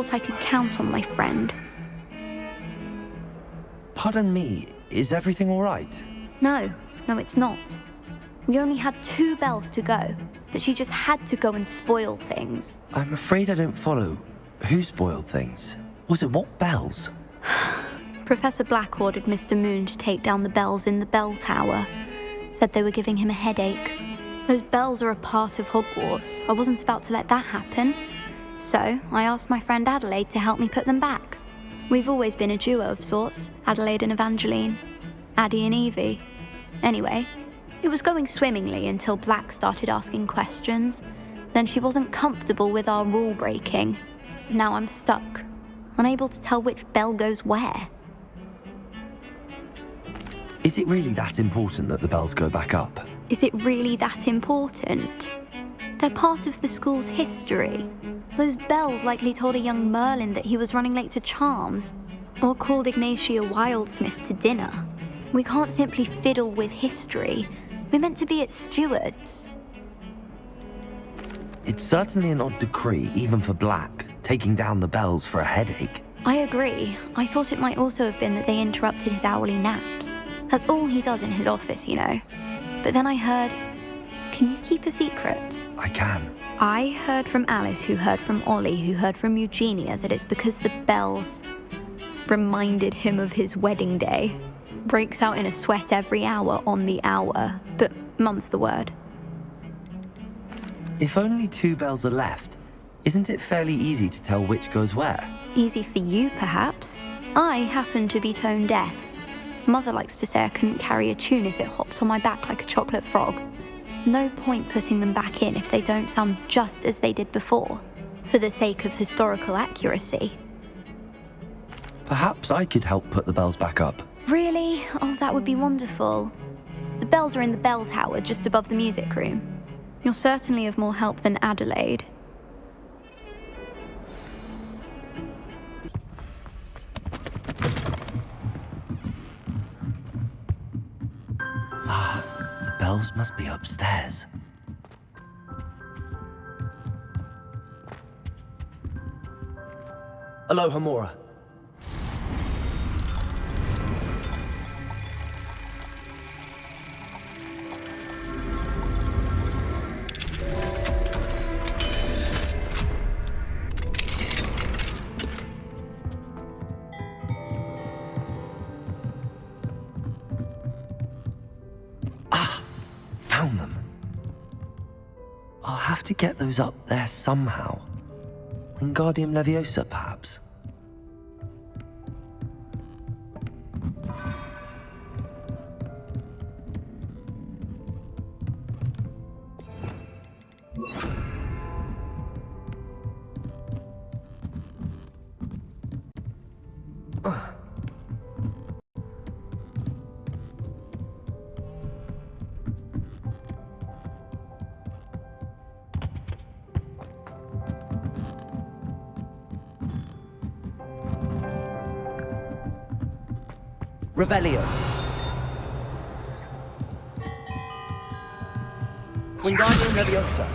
thought I could count on my friend. Pardon me, is everything all right? No, it's not. We only had 2 bells to go, but she just had to go and spoil things. I'm afraid I don't follow. Who spoiled things? Was it what bells? Professor Black ordered Mr. Moon to take down the bells in the bell tower. Said they were giving him a headache. Those bells are a part of Hogwarts. I wasn't about to let that happen. So I asked my friend Adelaide to help me put them back. We've always been a duo of sorts, Adelaide and Evangeline. Addie and Evie. Anyway, it was going swimmingly until Black started asking questions. Then she wasn't comfortable with our rule breaking. Now I'm stuck, unable to tell which bell goes where. Is it really that important that the bells go back up? Is it really that important? They're part of the school's history. Those bells likely told a young Merlin that he was running late to Charms, or called Ignatia Wildsmith to dinner. We can't simply fiddle with history. We're meant to be its stewards. It's certainly an odd decree, even for Black, taking down the bells for a headache. I agree. I thought it might also have been that they interrupted his hourly naps. That's all he does in his office, you know. But then I heard... Can you keep a secret? I can. I heard from Alice, who heard from Ollie, who heard from Eugenia, that it's because the bells reminded him of his wedding day. Breaks out in a sweat every hour on the hour, but mum's the word. If only 2 bells are left, isn't it fairly easy to tell which goes where? Easy for you, perhaps. I happen to be tone deaf. Mother likes to say I couldn't carry a tune if it hopped on my back like a chocolate frog. No point putting them back in if they don't sound just as they did before, for the sake of historical accuracy. Perhaps I could help put the bells back up. Really? Oh, that would be wonderful. The bells are in the bell tower just above the music room. You're certainly of more help than Adelaide. The bells must be upstairs. Aloha, Mora. Found them. I'll have to get those up there somehow. Wingardium Leviosa, perhaps? Revelio. Wingardium Leviosa.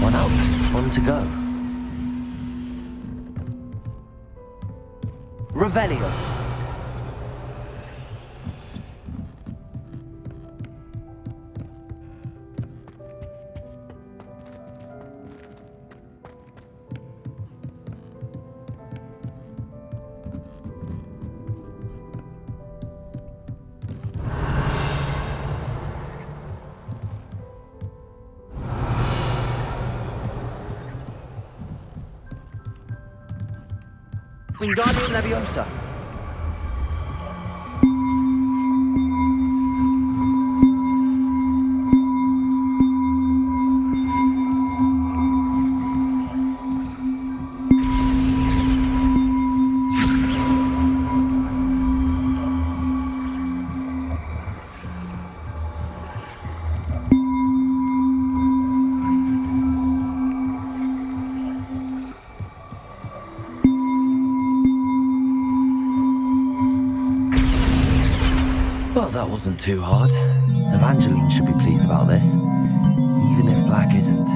One up, one to go. Revelio. Wingardium Leviosa. wasn't too hard. Evangeline should be pleased about this, even if Black isn't.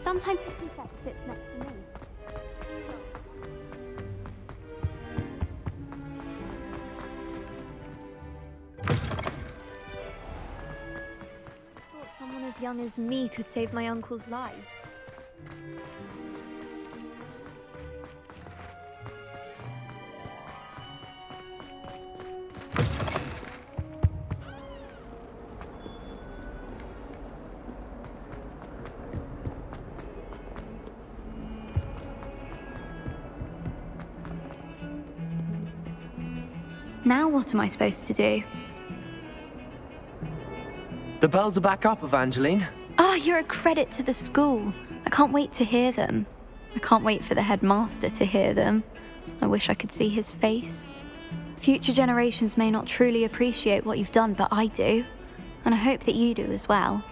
Sometimes the prefect sits next to me. Thought someone as young as me could save my uncle's life. Now what am I supposed to do? The bells are back up, Evangeline. Oh, you're a credit to the school. I can't wait to hear them. I can't wait for the headmaster to hear them. I wish I could see his face. Future generations may not truly appreciate what you've done, but I do. And I hope that you do as well.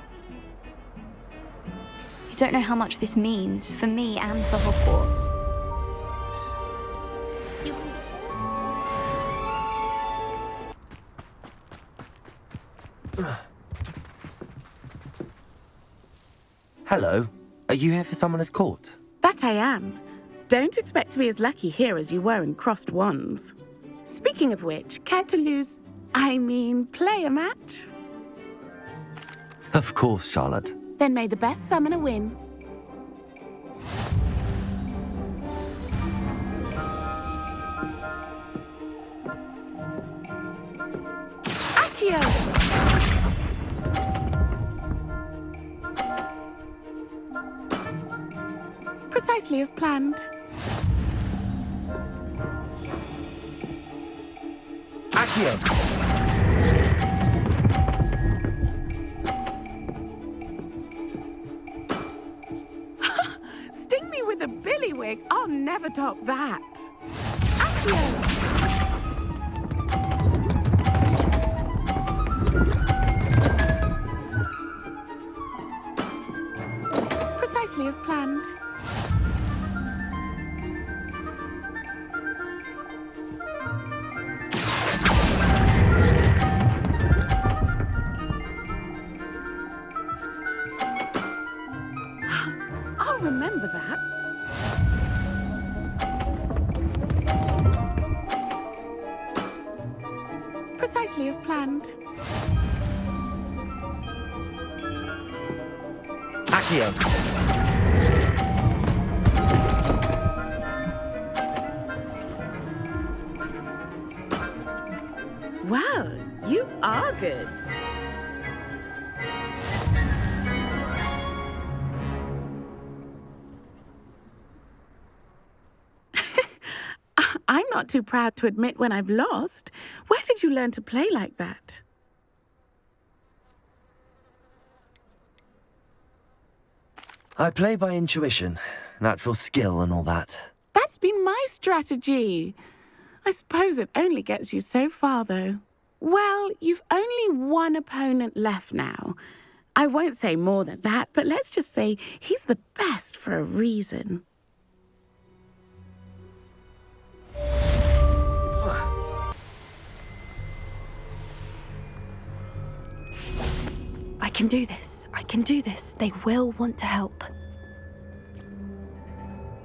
You don't know how much this means for me and for Hogwarts. Hello. Are you here for someone as court? That I am. Don't expect to be as lucky here as you were in Crossed Wands. Speaking of which, care to play a match? Of course, Charlotte. Then may the best summoner win. Accio! Precisely as planned. Accio! Sting me with a billywig. I'll never top that. Accio! Precisely as planned. I'll remember that. Precisely as planned. Accio! Well, you are good. I'm not too proud to admit when I've lost. Where did you learn to play like that? I play by intuition, natural skill and all that. That's been my strategy. I suppose it only gets you so far, though. Well, you've only one opponent left now. I won't say more than that, but let's just say he's the best for a reason. I can do this. I can do this. They will want to help.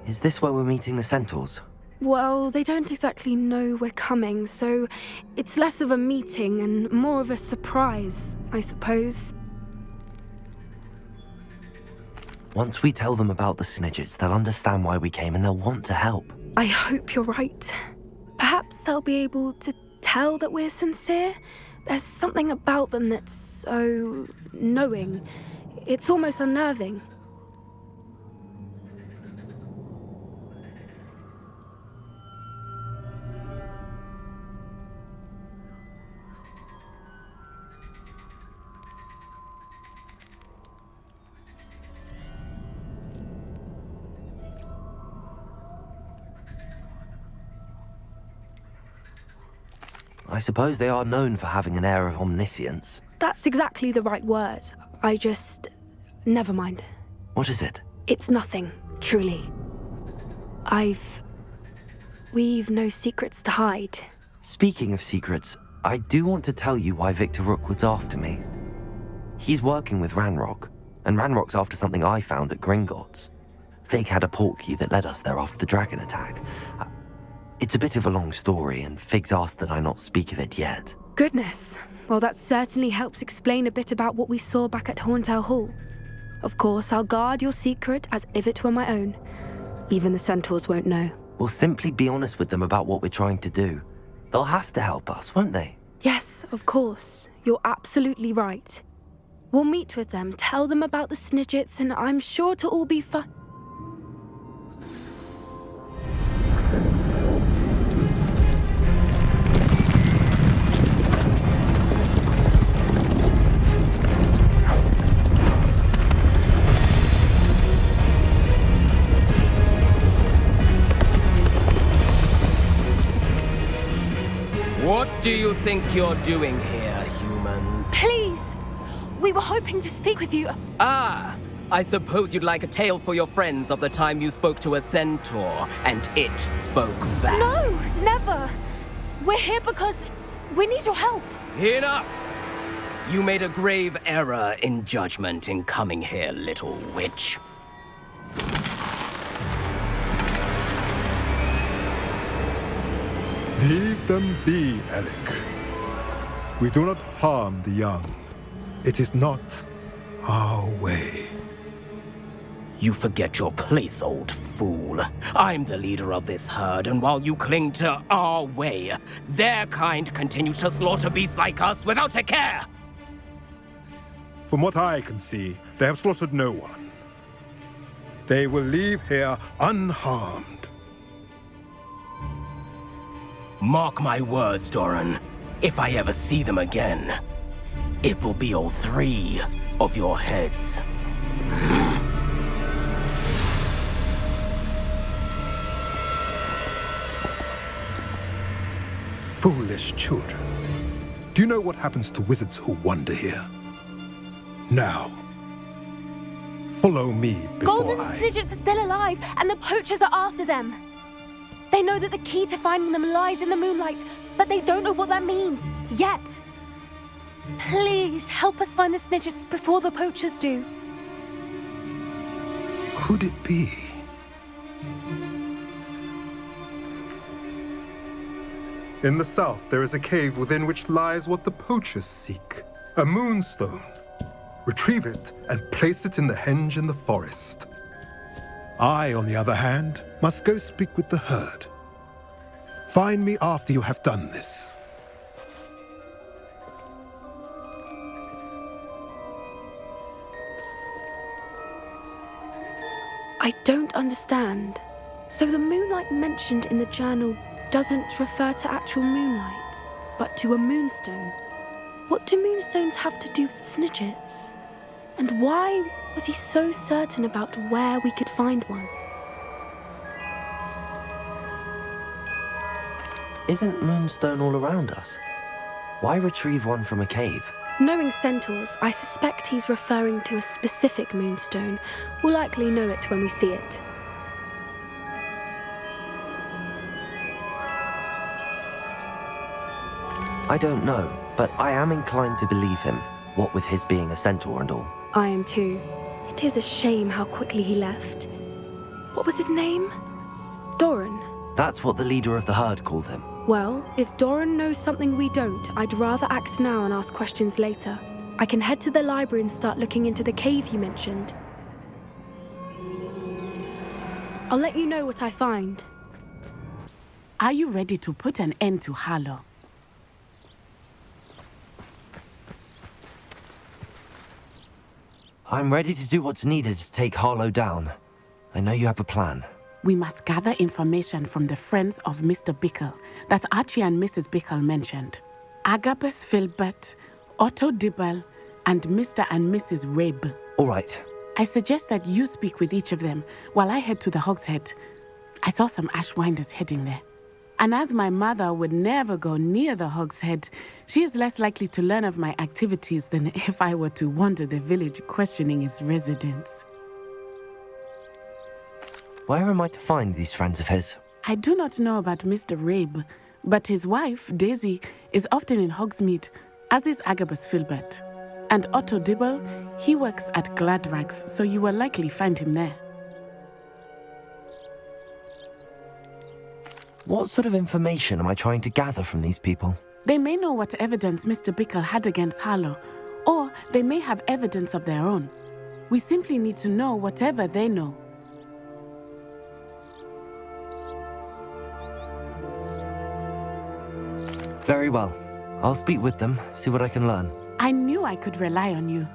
Is this where we're meeting the Centaurs? Well, they don't exactly know we're coming, so it's less of a meeting and more of a surprise, I suppose. Once we tell them about the Snidgets, they'll understand why we came and they'll want to help. I hope you're right. Perhaps they'll be able to tell that we're sincere. There's something about them that's so knowing. It's almost unnerving. I suppose they are known for having an air of omniscience. That's exactly the right word. Never mind. What is it? It's nothing, truly. We've no secrets to hide. Speaking of secrets, I do want to tell you why Victor Rookwood's after me. He's working with Ranrock, and Ranrock's after something I found at Gringotts. Fig had a portkey that led us there after the dragon attack. It's a bit of a long story, and Fig's asked that I not speak of it yet. Goodness. Well, that certainly helps explain a bit about what we saw back at Horntail Hall. Of course, I'll guard your secret as if it were my own. Even the Centaurs won't know. We'll simply be honest with them about what we're trying to do. They'll have to help us, won't they? Yes, of course. You're absolutely right. We'll meet with them, tell them about the Snidgets, and I'm sure it'll all be fun. What do you think you're doing here, humans? Please! We were hoping to speak with you. Ah! I suppose you'd like a tale for your friends of the time you spoke to a centaur, and it spoke back. No, never. We're here because we need your help. Enough! You made a grave error in judgment in coming here, little witch. Leave them be, Alec. We do not harm the young. It is not our way. You forget your place, old fool. I'm the leader of this herd, and while you cling to our way, their kind continue to slaughter beasts like us without a care! From what I can see, they have slaughtered no one. They will leave here unharmed. Mark my words, Doran. If I ever see them again, it will be all 3 of your heads. Foolish children. Do you know what happens to wizards who wander here? Now, follow me before Golden Snidgets are still alive, and the poachers are after them. They know that the key to finding them lies in the moonlight, but they don't know what that means, yet. Please, help us find the Snidgets before the poachers do. Could it be? In the south, there is a cave within which lies what the poachers seek. A moonstone. Retrieve it and place it in the henge in the forest. I, on the other hand, must go speak with the herd. Find me after you have done this. I don't understand. So the moonlight mentioned in the journal doesn't refer to actual moonlight, but to a moonstone. What do moonstones have to do with Snidgets? And why was he so certain about where we could find one? Isn't Moonstone all around us? Why retrieve one from a cave? Knowing Centaurs, I suspect he's referring to a specific moonstone. We'll likely know it when we see it. I don't know, but I am inclined to believe him, what with his being a centaur and all. I am too. It is a shame how quickly he left. What was his name? Doran. That's what the leader of the herd called him. Well, if Doran knows something we don't, I'd rather act now and ask questions later. I can head to the library and start looking into the cave you mentioned. I'll let you know what I find. Are you ready to put an end to Harlow? I'm ready to do what's needed to take Harlow down. I know you have a plan. We must gather information from the friends of Mr. Bickle that Archie and Mrs. Bickle mentioned. Agabus Filbert, Otto Dibble, and Mr. and Mrs. Rabe. All right. I suggest that you speak with each of them while I head to the Hogshead. I saw some Ashwinders heading there. And as my mother would never go near the Hog's Head, she is less likely to learn of my activities than if I were to wander the village questioning its residents. Where am I to find these friends of his? I do not know about Mr. Rabe, but his wife, Daisy, is often in Hogsmeade, as is Agabus Filbert. And Otto Dibble, he works at Gladrags, so you will likely find him there. What sort of information am I trying to gather from these people? They may know what evidence Mr. Bickle had against Harlow, or they may have evidence of their own. We simply need to know whatever they know. Very well. I'll speak with them, see what I can learn. I knew I could rely on you.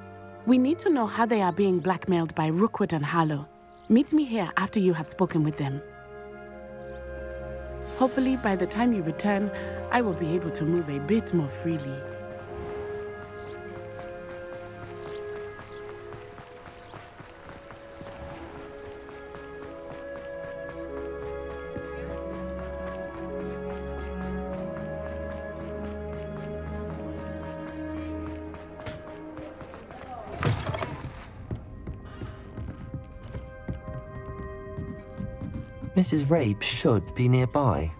We need to know how they are being blackmailed by Rookwood and Harlow. Meet me here after you have spoken with them. Hopefully, by the time you return, I will be able to move a bit more freely. Mrs. Rabe should be nearby.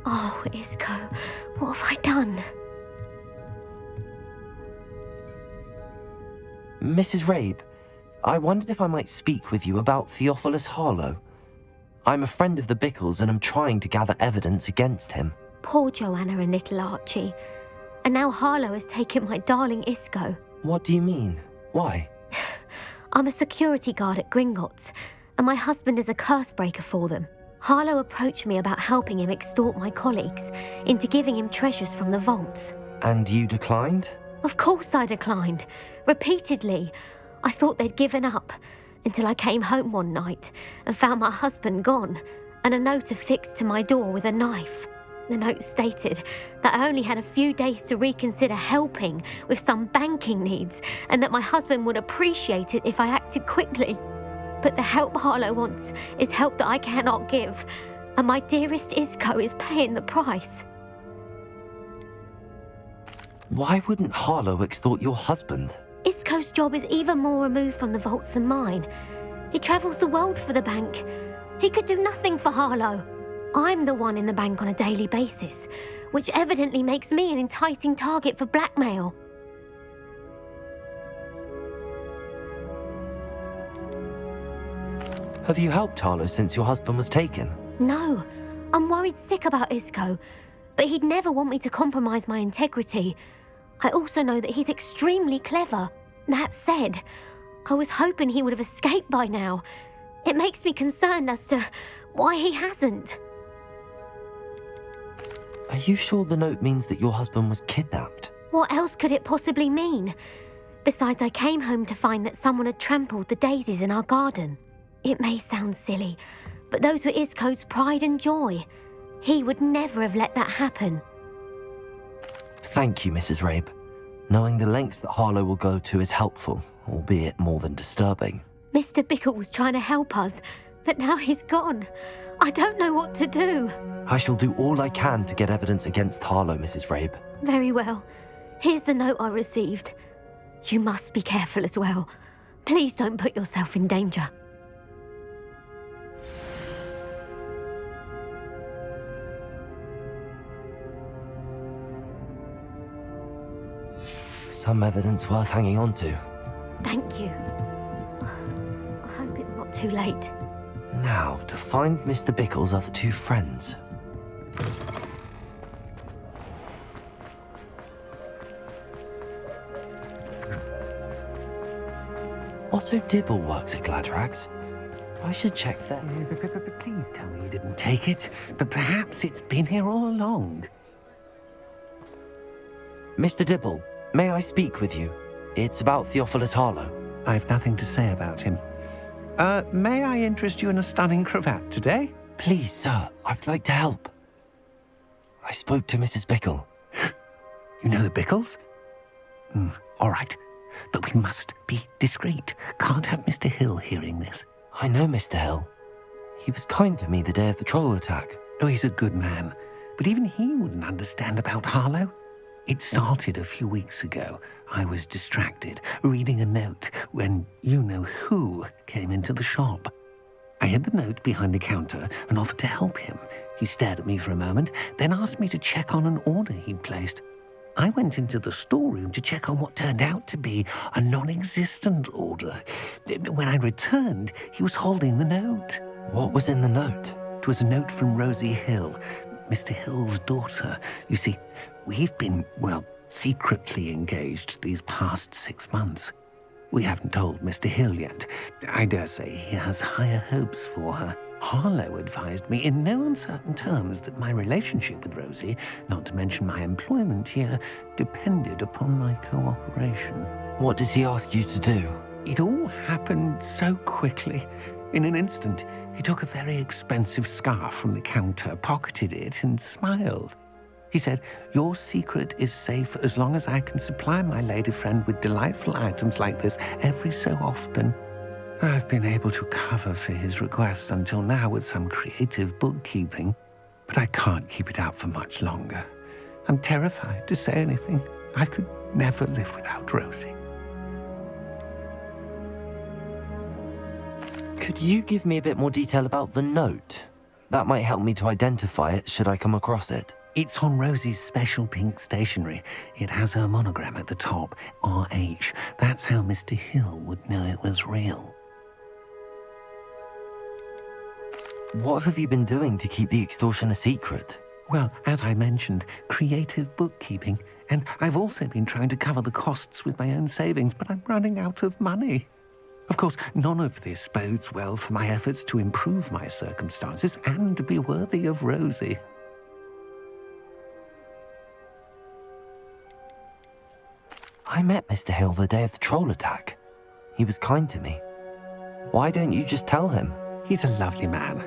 Oh, Isco, what have I done? Mrs. Rabe, I wondered if I might speak with you about Theophilus Harlow. I'm a friend of the Bickles and I'm trying to gather evidence against him. Poor Joanna and little Archie. And now Harlow has taken my darling Isco. What do you mean? Why? I'm a security guard at Gringotts, and my husband is a curse breaker for them. Harlow approached me about helping him extort my colleagues into giving him treasures from the vaults. And you declined? Of course I declined. Repeatedly. I thought they'd given up, until I came home one night and found my husband gone, and a note affixed to my door with a knife. The note stated that I only had a few days to reconsider helping with some banking needs, and that my husband would appreciate it if I acted quickly. But the help Harlow wants is help that I cannot give, and my dearest Isco is paying the price. Why wouldn't Harlow extort your husband? Isco's job is even more removed from the vaults than mine. He travels the world for the bank. He could do nothing for Harlow. I'm the one in the bank on a daily basis, which evidently makes me an enticing target for blackmail. Have you helped Harlow since your husband was taken? No, I'm worried sick about Isco, but he'd never want me to compromise my integrity. I also know that he's extremely clever. That said, I was hoping he would have escaped by now. It makes me concerned as to why he hasn't. Are you sure the note means that your husband was kidnapped? What else could it possibly mean? Besides, I came home to find that someone had trampled the daisies in our garden. It may sound silly, but those were Isco's pride and joy. He would never have let that happen. Thank you, Mrs. Rabe. Knowing the lengths that Harlow will go to is helpful, albeit more than disturbing. Mr. Bickle was trying to help us, but now he's gone. I don't know what to do. I shall do all I can to get evidence against Harlow, Mrs. Rabe. Very well. Here's the note I received. You must be careful as well. Please don't put yourself in danger. Some evidence worth hanging on to. Thank you. I hope it's not too late. Now, to find Mr. Bickle's other two friends. Otto Dibble works at Gladrags. I should check that. Please tell me you didn't take it, but perhaps it's been here all along. Mr. Dibble, may I speak with you? It's about Theophilus Harlow. I've nothing to say about him. May I interest you in a stunning cravat today? Please, sir, I'd like to help. I spoke to Mrs. Bickle. You know the Bickles? All right, but we must be discreet. Can't have Mr. Hill hearing this. I know Mr. Hill. He was kind to me the day of the troll attack. Oh, he's a good man. But even he wouldn't understand about Harlow. It started a few weeks ago. I was distracted, reading a note, when you-know-who came into the shop. I hid the note behind the counter and offered to help him. He stared at me for a moment, then asked me to check on an order he'd placed. I went into the storeroom to check on what turned out to be a non-existent order. When I returned, he was holding the note. What was in the note? It was a note from Rosie Hill, Mr. Hill's daughter. You see, we've been, secretly engaged these past 6 months. We haven't told Mr. Hill yet. I dare say he has higher hopes for her. Harlow advised me in no uncertain terms that my relationship with Rosie, not to mention my employment here, depended upon my cooperation. What did he ask you to do? It all happened so quickly. In an instant, he took a very expensive scarf from the counter, pocketed it, and smiled. He said, "Your secret is safe as long as I can supply my lady friend with delightful items like this every so often." I've been able to cover for his requests until now with some creative bookkeeping, but I can't keep it up for much longer. I'm terrified to say anything. I could never live without Rosie. Could you give me a bit more detail about the note? That might help me to identify it should I come across it. It's on Rosie's special pink stationery. It has her monogram at the top, RH. That's how Mr. Hill would know it was real. What have you been doing to keep the extortion a secret? Well, as I mentioned, creative bookkeeping. And I've also been trying to cover the costs with my own savings, but I'm running out of money. Of course, none of this bodes well for my efforts to improve my circumstances and to be worthy of Rosie. I met Mr. Hill the day of the troll attack. He was kind to me. Why don't you just tell him? He's a lovely man,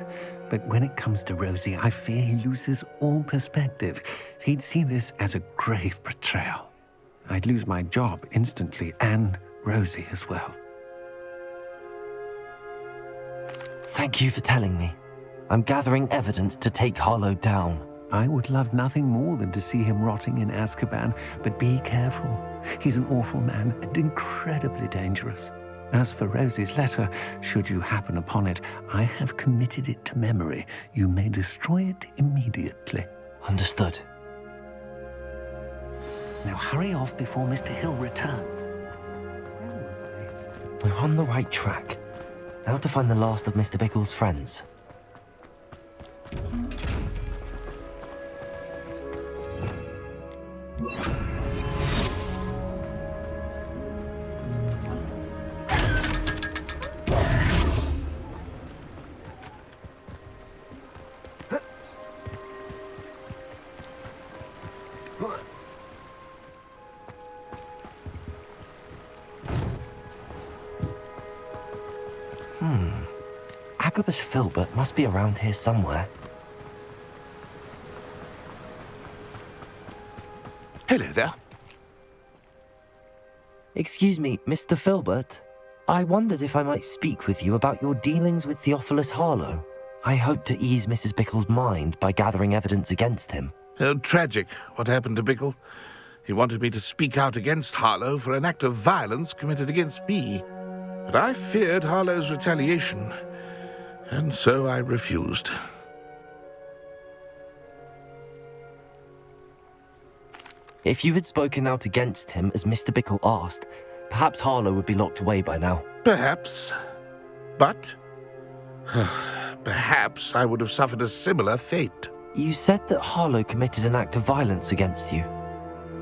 but when it comes to Rosie, I fear he loses all perspective. He'd see this as a grave betrayal. I'd lose my job instantly, and Rosie as well. Thank you for telling me. I'm gathering evidence to take Harlow down. I would love nothing more than to see him rotting in Azkaban, but be careful. He's an awful man and incredibly dangerous. As for Rosie's letter, should you happen upon it, I have committed it to memory. You may destroy it immediately. Understood. Now hurry off before Mr. Hill returns. We're on the right track. Now to find the last of Mr. Bickle's friends. Agabus Filbert must be around here somewhere. Hello there. Excuse me, Mr. Filbert. I wondered if I might speak with you about your dealings with Theophilus Harlow. I hope to ease Mrs. Bickle's mind by gathering evidence against him. Oh, tragic what happened to Bickle. He wanted me to speak out against Harlow for an act of violence committed against me. But I feared Harlow's retaliation, and so I refused. If you had spoken out against him as Mr. Bickle asked, perhaps Harlow would be locked away by now. Perhaps. But perhaps I would have suffered a similar fate. You said that Harlow committed an act of violence against you.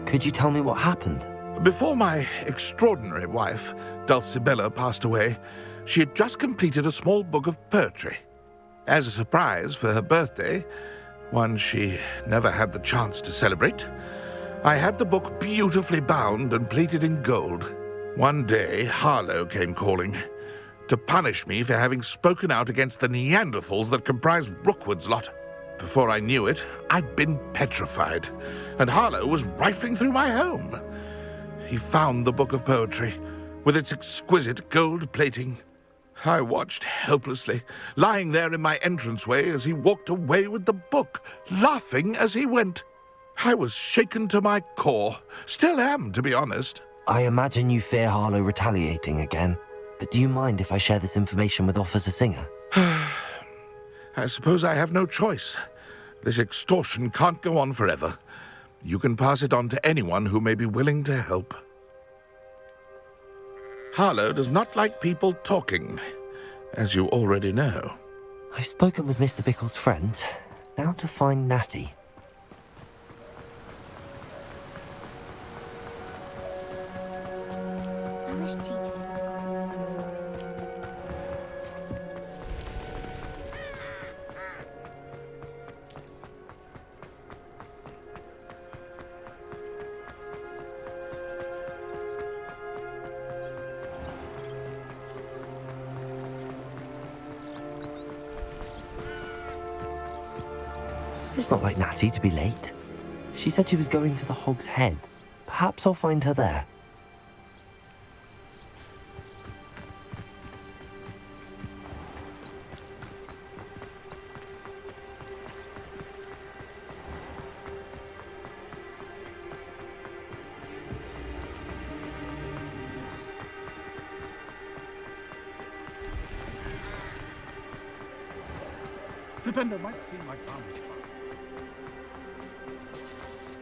Could you tell me what happened? Before my extraordinary wife, Dulcibella, passed away, she had just completed a small book of poetry. As a surprise for her birthday, one she never had the chance to celebrate, I had the book beautifully bound and plated in gold. One day, Harlow came calling to punish me for having spoken out against the Neanderthals that comprise Rookwood's lot. Before I knew it, I'd been petrified, and Harlow was rifling through my home. He found the book of poetry, with its exquisite gold plating. I watched helplessly, lying there in my entranceway as he walked away with the book, laughing as he went. I was shaken to my core. Still am, to be honest. I imagine you fear Harlow retaliating again, but do you mind if I share this information with Officer Singer? I suppose I have no choice. This extortion can't go on forever. You can pass it on to anyone who may be willing to help. Harlow does not like people talking, as you already know. I've spoken with Mr. Bickle's friend. Now to find Natty. It's not like Natty to be late. She said she was going to the Hog's Head. Perhaps I'll find her there.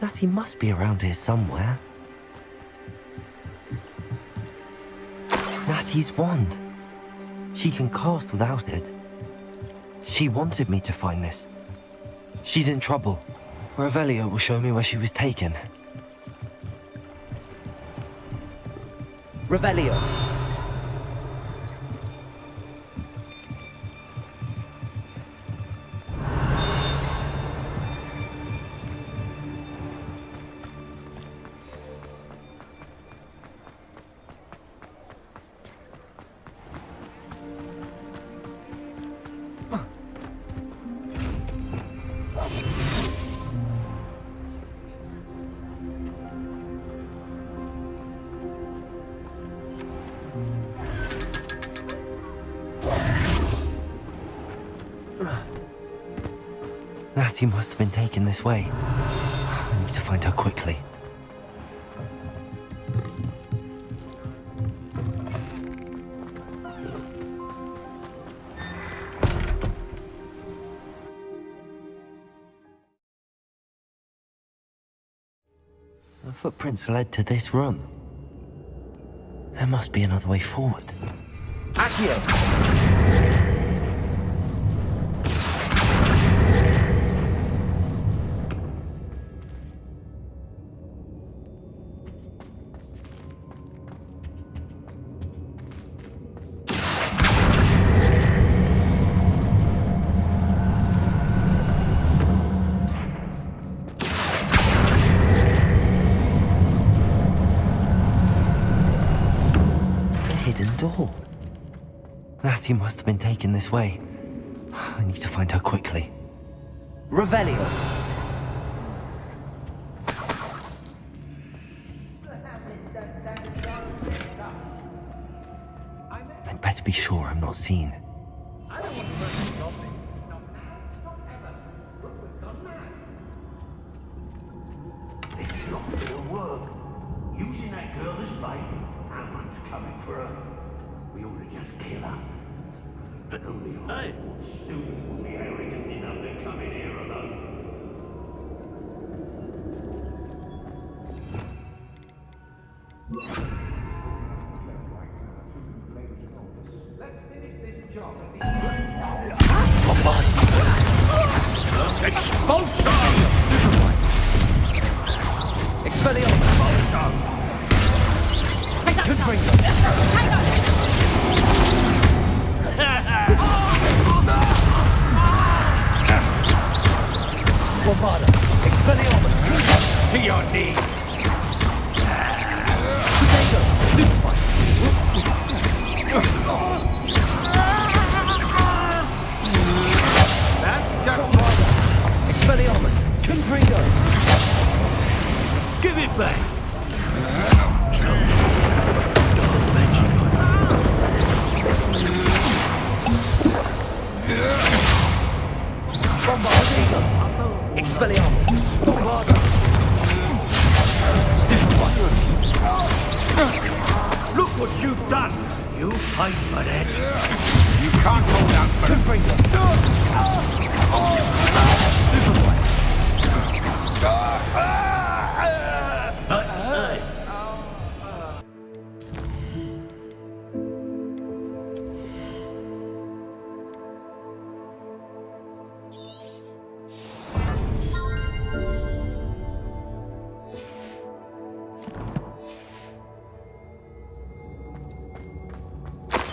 Natty must be around here somewhere. Natty's wand. She can cast without it. She wanted me to find this. She's in trouble. Revelio will show me where she was taken. Revelio! Natty must have been taken this way. I need to find her quickly. The footprints led to this room. There must be another way forward. Accio! Door. Natty must have been taken this way. I need to find her quickly. Revelio! I'd better be sure I'm not seen. It's not gonna work. Using that girl as bait, Ammon's coming for her. We ought to just kill her. But only Hogwarts student will be arrogant enough to come in here alone. Let's finish this job. Expulsion! Expelliarmus! Wabada, Expelliarmus! To your knees! That's just one. Expelliarmus! Confringo! Give it back! Don't mention it. Expelliarmus! Bombarda! Stupid one! Look what you've done! You paid for that. You can't hold out for Confringo! Stupid one!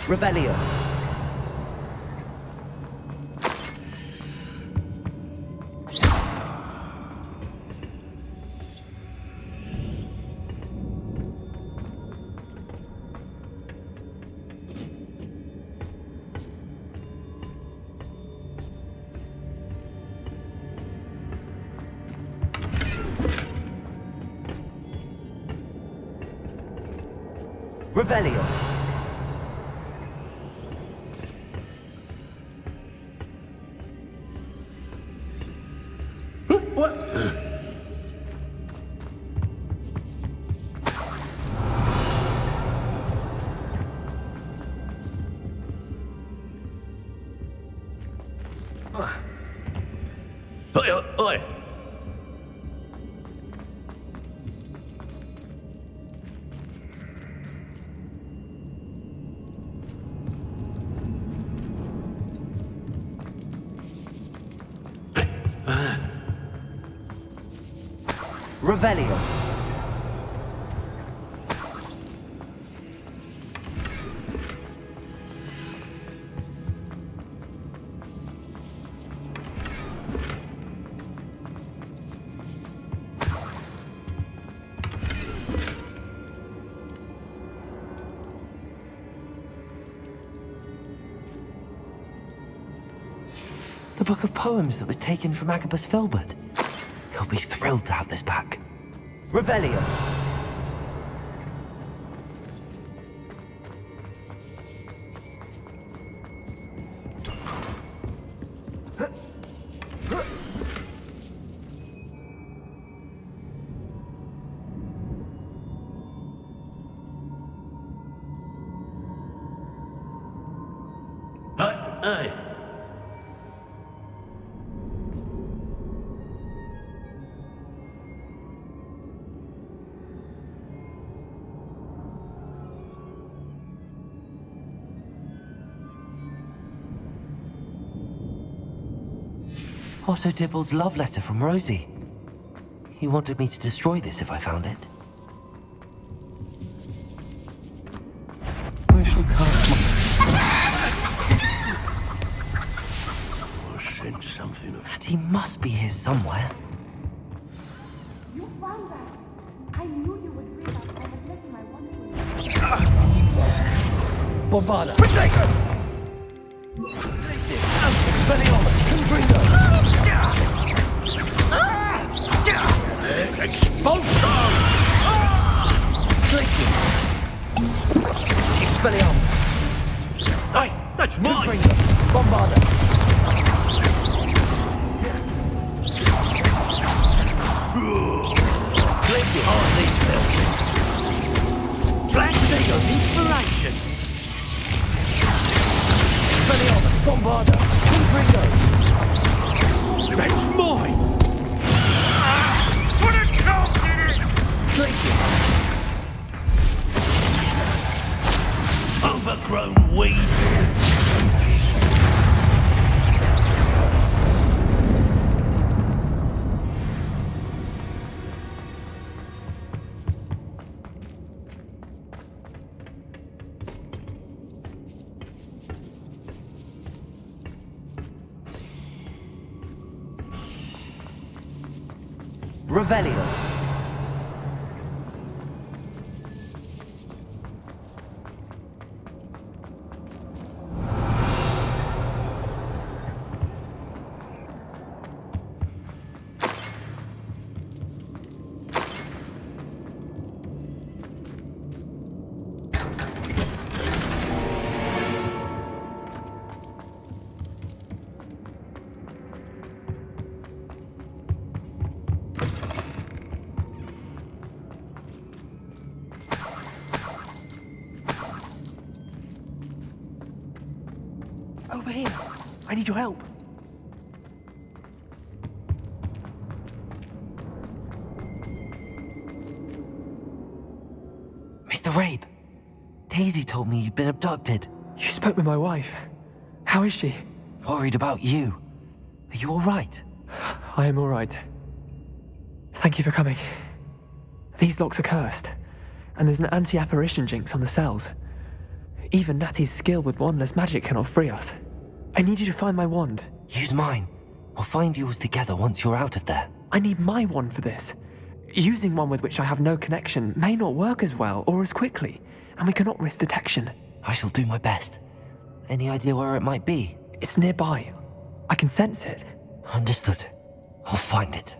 Revelio. Revelio. Oi! Revelio. The book of poems that was taken from Agabus Filbert. He'll be thrilled to have this back. Revelio. Hey! Otto Dibble's love letter from Rosie. He wanted me to destroy this if I found it. I shall cast I sense something of... That he must be here somewhere. You found us. I knew you would bring us. I had left my wonderful. Bombarda. Protego! Expelliarmus! Confringo! Expulsion! Glacier! Expelliarmus! Hey, that's mine! Confringo! Bombarda! Glacier! Black Seagull inspiration! Expelliarmus! Bombarda! Confringo! That's mine! Put a coat in it! Glacier! Overgrown weed! Revelio. need your help. Mr. Rabe, Daisy told me you'd been abducted. You spoke with my wife. How is she? Worried about you. Are you all right? I am all right. Thank you for coming. These locks are cursed, and there's an anti-apparition jinx on the cells. Even Natty's skill with wandless magic cannot free us. I need you to find my wand. Use mine. We'll find yours together once you're out of there. I need my wand for this. Using one with which I have no connection may not work as well or as quickly, and we cannot risk detection. I shall do my best. Any idea where it might be? It's nearby. I can sense it. Understood. I'll find it.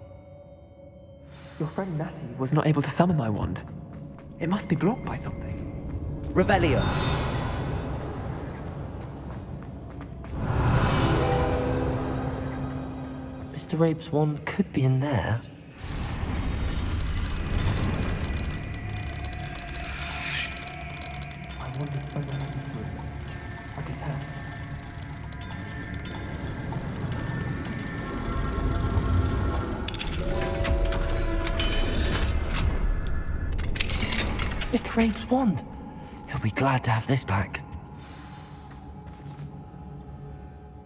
Your friend Natty was not able to summon my wand. It must be blocked by something. Revelio. Mr. Rabe's wand could be in there. I wanted someone in this room. I can tell. Mr. Rabe's wand. He'll be glad to have this back.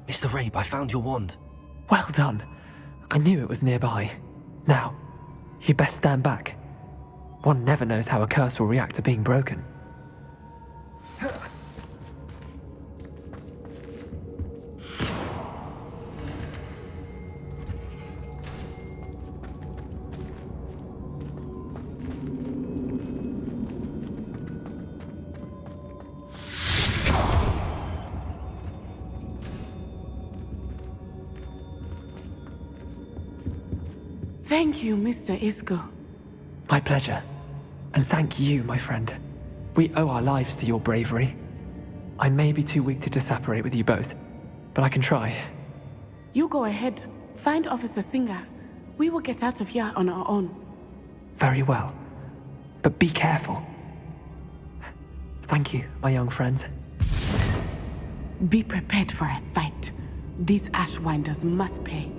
Mr. Rabe, I found your wand. Well done. I knew it was nearby. Now, you best stand back. One never knows how a curse will react to being broken. Thank you, Mr. Isco. My pleasure. And thank you, my friend. We owe our lives to your bravery. I may be too weak to disapparate with you both, but I can try. You go ahead. Find Officer Singer. We will get out of here on our own. Very well. But be careful. Thank you, my young friends. Be prepared for a fight. These Ashwinders must pay.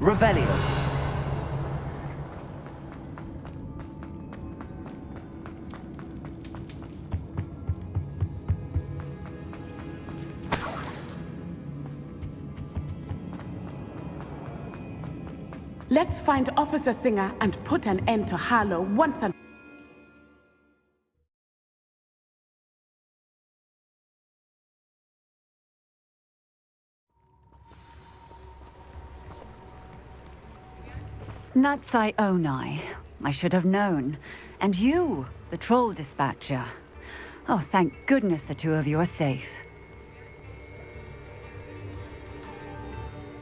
Revelio. Let's find Officer Singer and put an end to Harlow once and... Natsai Onai. I should have known. And you, the troll dispatcher. Oh, thank goodness the two of you are safe.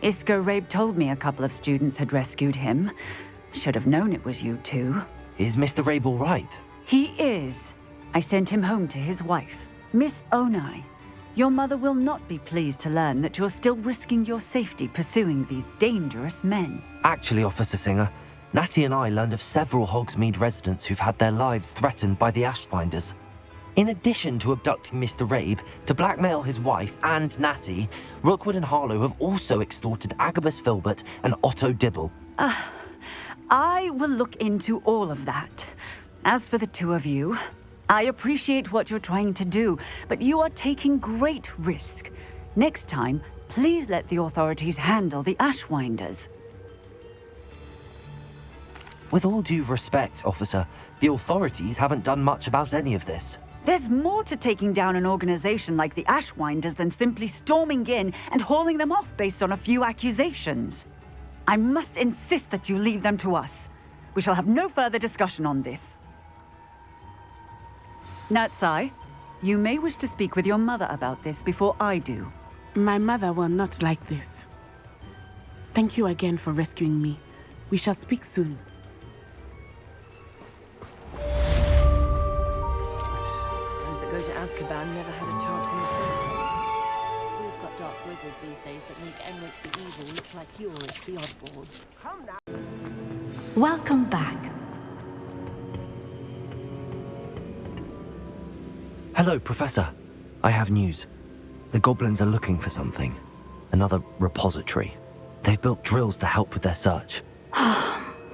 Isco Rabe told me a couple of students had rescued him. Should have known it was you two. Is Mr. Rabe all right? He is. I sent him home to his wife, Miss Onai. Your mother will not be pleased to learn that you're still risking your safety pursuing these dangerous men. Actually, Officer Singer, Natty and I learned of several Hogsmeade residents who've had their lives threatened by the Ashbinders. In addition to abducting Mr. Rabe to blackmail his wife and Natty, Rookwood and Harlow have also extorted Agabus Filbert and Otto Dibble. I will look into all of that. As for the two of you, I appreciate what you're trying to do, but you are taking great risk. Next time, please let the authorities handle the Ashwinders. With all due respect, officer, the authorities haven't done much about any of this. There's more to taking down an organization like the Ashwinders than simply storming in and hauling them off based on a few accusations. I must insist that you leave them to us. We shall have no further discussion on this. Natsai, you may wish to speak with your mother about this before I do. My mother will not like this. Thank you again for rescuing me. We shall speak soon. Azkaban never had a chance in the first place. We've got dark wizards these days that make Enric the Evil look like you're the oddball. Come now. Welcome back. Hello, Professor. I have news. The goblins are looking for something. Another repository. They've built drills to help with their search.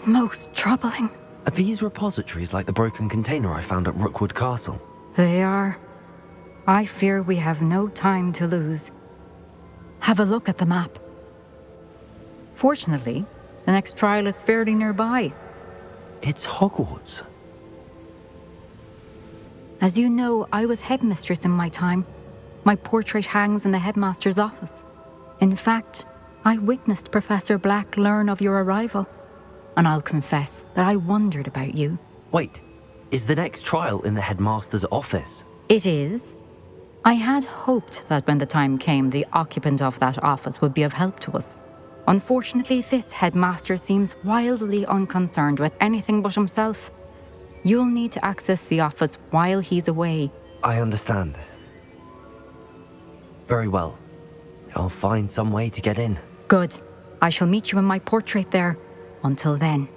Most troubling. Are these repositories like the broken container I found at Rookwood Castle? They are. I fear we have no time to lose. Have a look at the map. Fortunately, the next trial is fairly nearby. It's Hogwarts. As you know, I was headmistress in my time. My portrait hangs in the headmaster's office. In fact, I witnessed Professor Black learn of your arrival. And I'll confess that I wondered about you. Wait, is the next trial in the headmaster's office? It is. I had hoped that when the time came, the occupant of that office would be of help to us. Unfortunately, this headmaster seems wildly unconcerned with anything but himself. You'll need to access the office while he's away. I understand. Very well. I'll find some way to get in. Good. I shall meet you in my portrait there. Until then.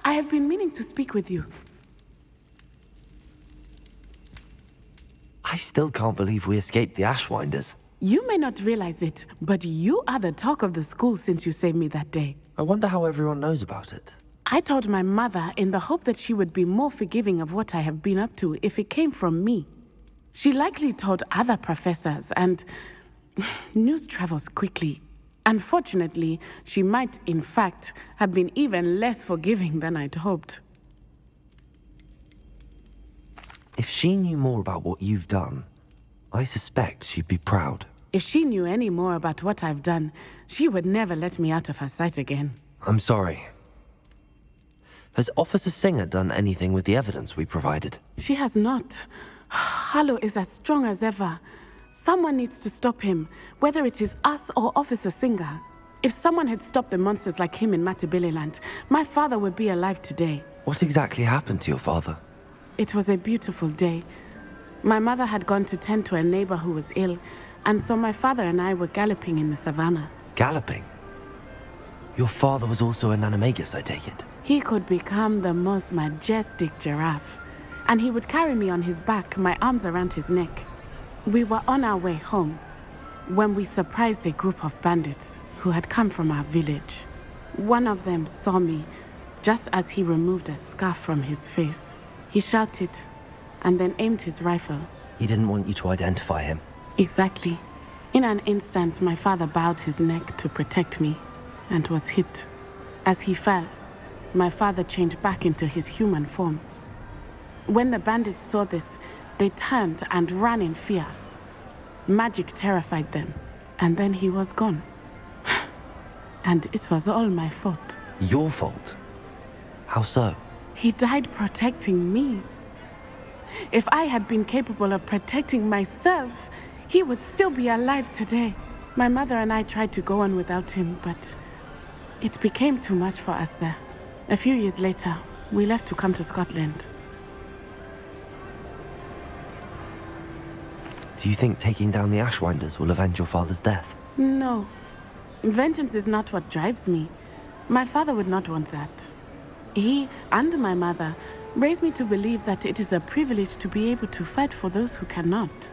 I have been meaning to speak with you. I still can't believe we escaped the Ashwinders. You may not realize it, but you are the talk of the school since you saved me that day. I wonder how everyone knows about it. I told my mother in the hope that she would be more forgiving of what I have been up to if it came from me. She likely told other professors, and news travels quickly. Unfortunately, she might, in fact, have been even less forgiving than I'd hoped. If she knew more about what you've done, I suspect she'd be proud. If she knew any more about what I've done, she would never let me out of her sight again. I'm sorry. Has Officer Singer done anything with the evidence we provided? She has not. Harlow is as strong as ever. Someone needs to stop him, whether it is us or Officer Singer. If someone had stopped the monsters like him in Matabeleland, my father would be alive today. What exactly happened to your father? It was a beautiful day. My mother had gone to tend to a neighbor who was ill, and so my father and I were galloping in the savannah. Galloping? Your father was also an animagus, I take it? He could become the most majestic giraffe, and he would carry me on his back, my arms around his neck. We were on our way home when we surprised a group of bandits who had come from our village. One of them saw me just as he removed a scarf from his face. He shouted and then aimed his rifle. He didn't want you to identify him. Exactly. In an instant, my father bowed his neck to protect me and was hit. As he fell, my father changed back into his human form. When the bandits saw this, they turned and ran in fear. Magic terrified them, and then he was gone. And it was all my fault. Your fault? How so? He died protecting me. If I had been capable of protecting myself, he would still be alive today. My mother and I tried to go on without him, but it became too much for us there. A few years later, we left to come to Scotland. Do you think taking down the Ashwinders will avenge your father's death? No. Vengeance is not what drives me. My father would not want that. He and my mother raised me to believe that it is a privilege to be able to fight for those who cannot.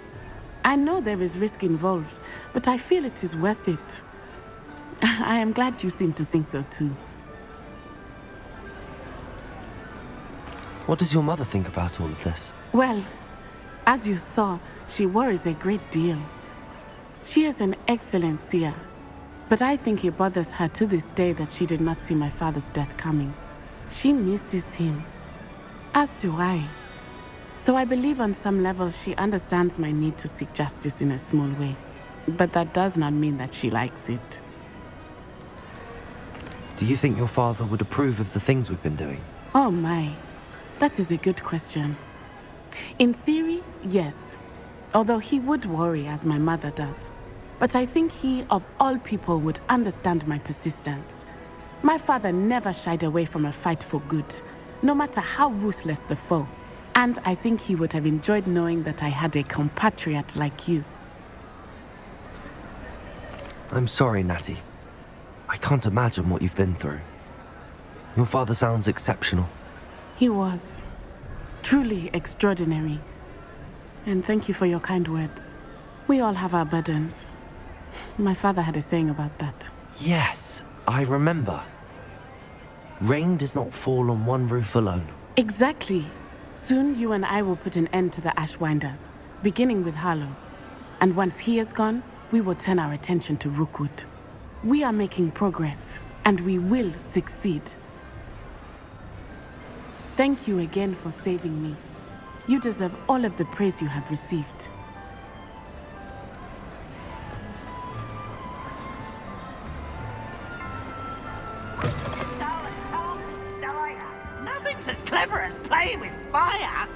I know there is risk involved, but I feel it is worth it. I am glad you seem to think so too. What does your mother think about all of this? Well, as you saw, she worries a great deal. She is an excellent seer, but I think it bothers her to this day that she did not see my father's death coming. She misses him, as do I. So I believe on some level she understands my need to seek justice in a small way. But that does not mean that she likes it. Do you think your father would approve of the things we've been doing? Oh my. That is a good question. In theory, yes. Although he would worry as my mother does. But I think he, of all people, would understand my persistence. My father never shied away from a fight for good, no matter how ruthless the foe. And I think he would have enjoyed knowing that I had a compatriot like you. I'm sorry, Natty. I can't imagine what you've been through. Your father sounds exceptional. He was. Truly extraordinary. And thank you for your kind words. We all have our burdens. My father had a saying about that. Yes, I remember. Rain does not fall on one roof alone. Exactly. Soon you and I will put an end to the Ashwinders, beginning with Harlow. And once he is gone, we will turn our attention to Rookwood. We are making progress, and we will succeed. Thank you again for saving me. You deserve all of the praise you have received. Nothing's as clever as playing with fire.